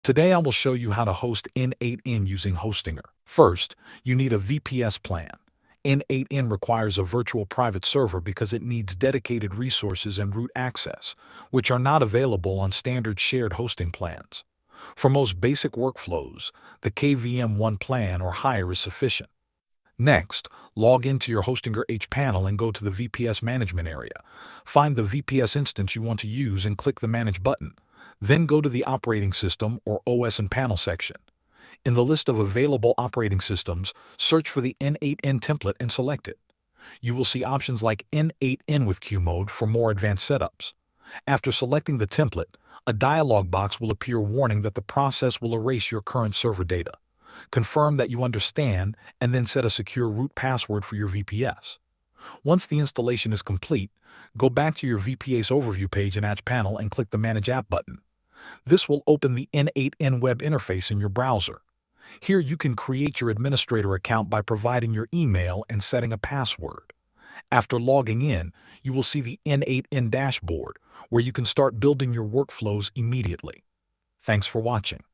Today I will show you how to host n8n using Hostinger. First, you need a VPS plan. n8n requires a virtual private server because it needs dedicated resources and root access, which are not available on standard shared hosting plans. For most basic workflows, the KVM1 plan or higher is sufficient. Next, log into your Hostinger H panel and go to the VPS management area. Find the VPS instance you want to use and click the Manage button. Then go to the Operating System or OS and Panel section. In the list of available operating systems, search for the n8n template and select it. You will see options like n8n with Q mode for more advanced setups. After selecting the template, a dialog box will appear warning that the process will erase your current server data. Confirm that you understand, and then set a secure root password for your VPS. Once the installation is complete, go back to your VPS overview page in H panel and click the Manage App button. This will open the n8n web interface in your browser. Here you can create your administrator account by providing your email and setting a password. After logging in, you will see the n8n dashboard, where you can start building your workflows immediately. Thanks for watching.